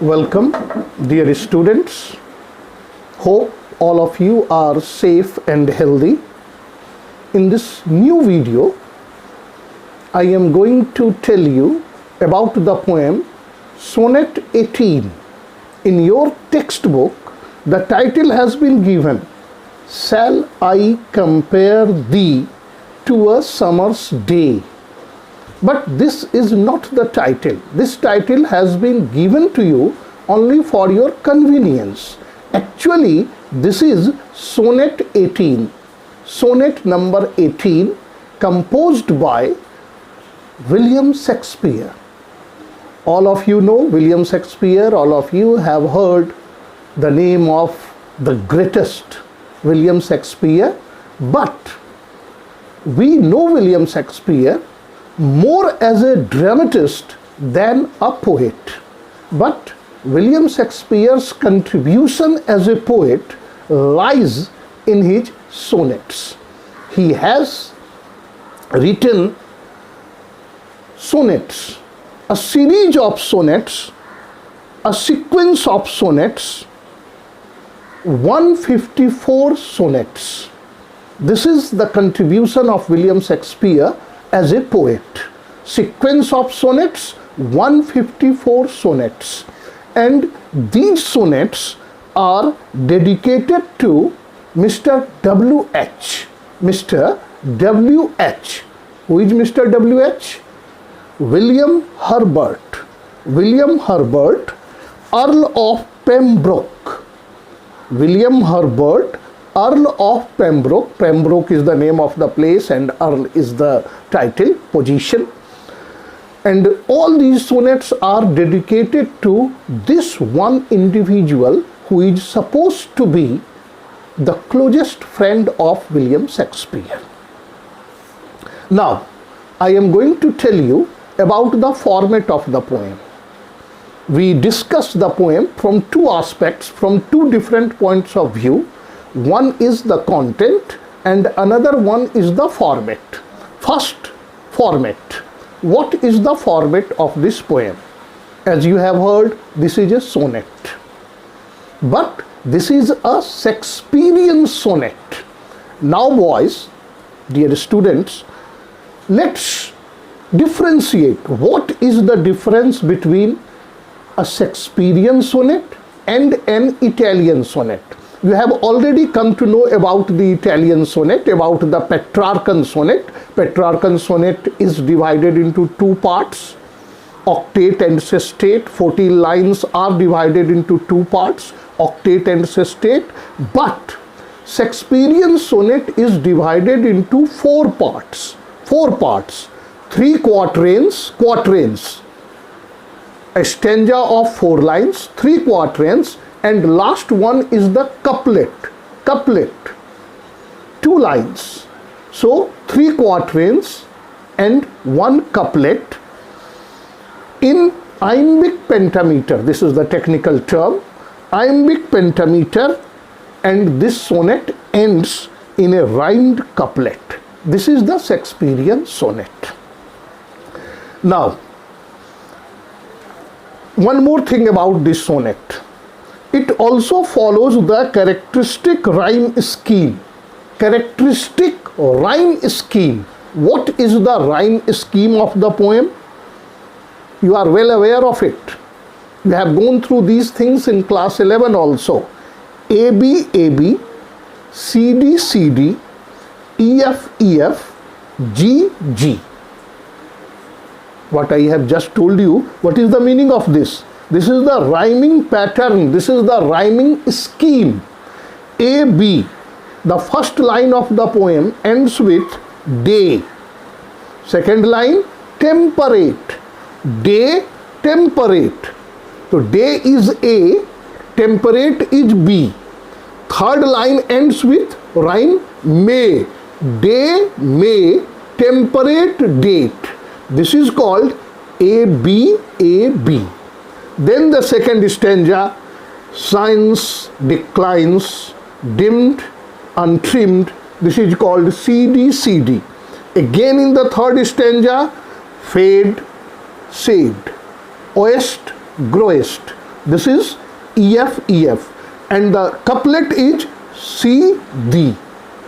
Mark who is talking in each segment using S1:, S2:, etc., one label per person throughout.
S1: Welcome, dear students. Hope all of you are safe and healthy. In this new video, I am going to tell you about the poem Sonnet 18. In your textbook, the title has been given, Shall I Compare Thee to a Summer's Day? But this is not the title. This title has been given to you only for your convenience. Actually, this is Sonnet 18. Sonnet number 18, composed by William Shakespeare. All of you know William Shakespeare. All of you have heard the name of the greatest William Shakespeare. But we know William Shakespeare more as a dramatist than a poet. But William Shakespeare's contribution as a poet lies in his sonnets. He has written sonnets, a series of sonnets, a sequence of sonnets, 154 sonnets. This is the contribution of William Shakespeare as a poet. Sequence of sonnets, 154 sonnets. And these sonnets are dedicated to Mr. W.H. Mr. W.H. Who is Mr. W.H.? William Herbert. William Herbert, Earl of Pembroke. William Herbert, Earl of Pembroke. Pembroke is the name of the place and Earl is the title, position. And all these sonnets are dedicated to this one individual who is supposed to be the closest friend of William Shakespeare. Now, I am going to tell you about the format of the poem. We discussed the poem from two aspects, from two different points of view. One is the content and another one is the format. First, format. What is the format of this poem? As you have heard, this is a sonnet. But this is a Shakespearean sonnet. Now boys, dear students, let's differentiate. What is the difference between a Shakespearean sonnet and an Italian sonnet? You have already come to know about the Italian sonnet, about the Petrarchan sonnet. Petrarchan sonnet is divided into two parts, octave and sestet. 14 lines are divided into two parts, octave and sestet. But Shakespearean sonnet is divided into four parts. Three quatrains, a stanza of 4 lines, 3 quatrains, and last one is the couplet, 2 lines. So 3 quatrains and 1 couplet in iambic pentameter. This is the technical term, iambic pentameter, and this sonnet ends in a rhymed couplet. This is the Shakespearean sonnet. Now, one more thing about this sonnet. It also follows the characteristic rhyme scheme. Characteristic rhyme scheme. What is the rhyme scheme of the poem? You are well aware of it. You have gone through these things in class 11 also. AB, AB, CD, CD, EF, EF, G, G. What I have just told you, what is the meaning of this? This is the rhyming pattern. This is the rhyming scheme. A, B. The first line of the poem ends with day. Second line, temperate. Day, temperate. So day is A, temperate is B. Third line ends with rhyme may. Day, may, temperate, date. This is called AB, AB. Then the second stanza, shines, declines, dimmed, untrimmed. This is called CD, CD. Again in the third stanza, fade, shade, oest, growest. This is EF, EF. And the couplet is C, D.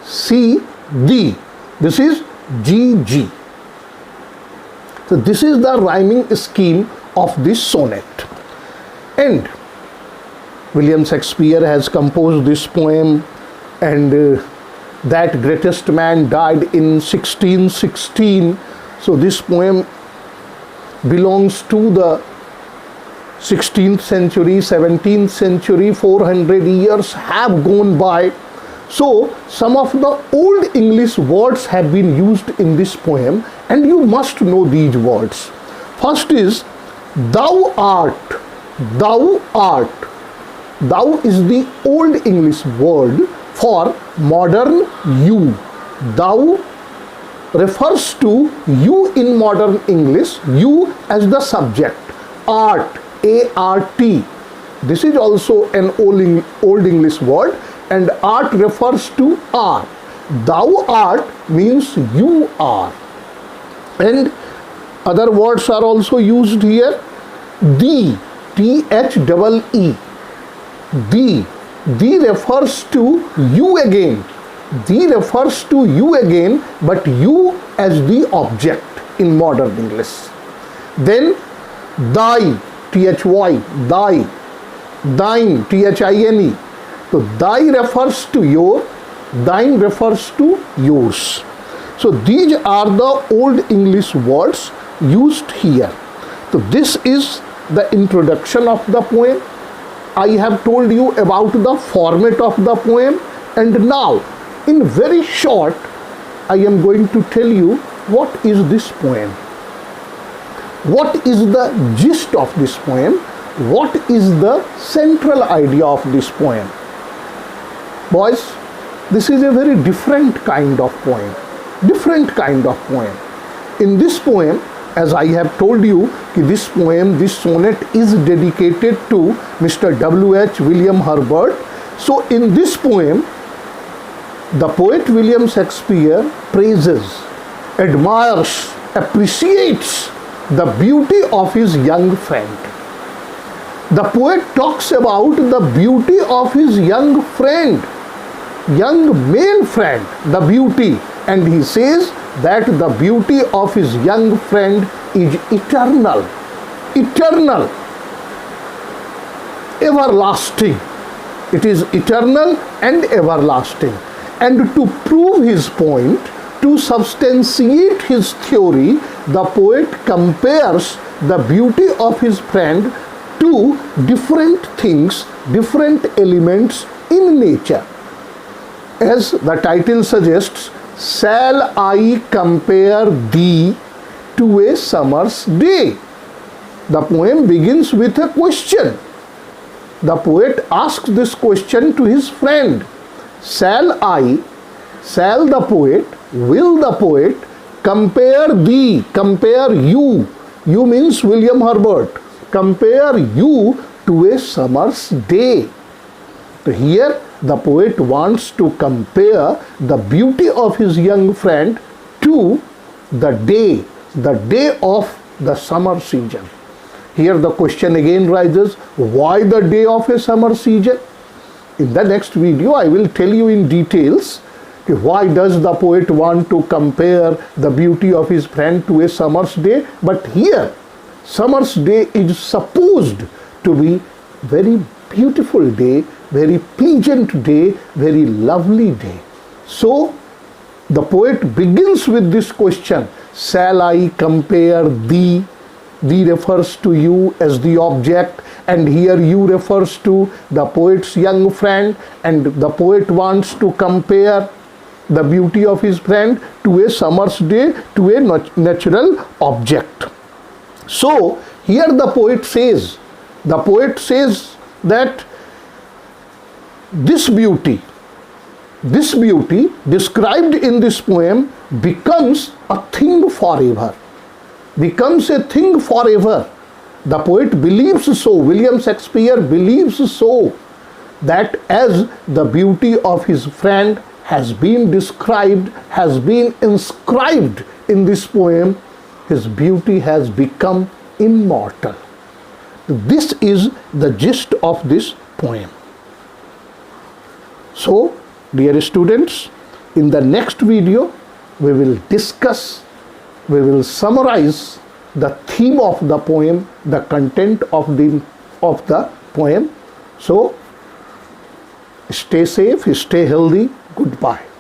S1: C, D. This is G, G. So this is the rhyming scheme of this sonnet. And William Shakespeare has composed this poem, and that greatest man died in 1616. So this poem belongs to the 16th century, 17th century, 400 years have gone by. So some of the old English words have been used in this poem, and you must know these words. First is thou art, thou art. Thou is the old English word for modern you. Thou refers to you in modern English, you as the subject. Art, A-R-T. This is also an old English word, and art refers to are. Thou art means you are. And other words are also used here. Thee, T-H-E-E. Thee. Thee refers to you again. Thee refers to you again, but you as the object in modern English. Then thy, T-H-Y, thy. Thine, T-H-I-N-E. So thy refers to your, thine refers to yours. So these are the old English words used here. So this is the introduction of the poem. I have told you about the format of the poem, and now in very short I am going to tell you what is this poem. What is the gist of this poem? What is the central idea of this poem? Boys, this is a very different kind of poem. Different kind of poem. In this poem, as I have told you, this poem, this sonnet is dedicated to Mr. W.H. William Herbert. So in this poem, the poet William Shakespeare praises, admires, appreciates the beauty of his young friend. The poet talks about the beauty of his young friend, young male friend, the beauty, and he says that the beauty of his young friend is eternal, eternal, everlasting. It is eternal and everlasting. And to prove his point, to substantiate his theory, the poet compares the beauty of his friend to different things, different elements in nature. As the title suggests, shall I compare thee to a summer's day? The poem begins with a question. The poet asks this question to his friend. Shall I, shall the poet, will the poet compare thee, compare you, you means William Herbert, compare you to a summer's day? So here the poet wants to compare the beauty of his young friend to the day of the summer season. Here the question again rises, why the day of a summer season? In the next video I will tell you in details why does the poet want to compare the beauty of his friend to a summer's day. But here summer's day is supposed to be very beautiful day, very pleasant day, very lovely day. So the poet begins with this question, shall I compare thee? Thee refers to you as the object, and here you refers to the poet's young friend, and the poet wants to compare the beauty of his friend to a summer's day, to a natural object. So here the poet says that this beauty described in this poem becomes a thing forever, becomes a thing forever. The poet believes so, William Shakespeare believes so, that as the beauty of his friend has been described, has been inscribed in this poem, his beauty has become immortal. This is the gist of this poem. So, dear students, in the next video, we will discuss, we will summarize the theme of the poem, the content of the poem. So, stay safe, stay healthy. Goodbye.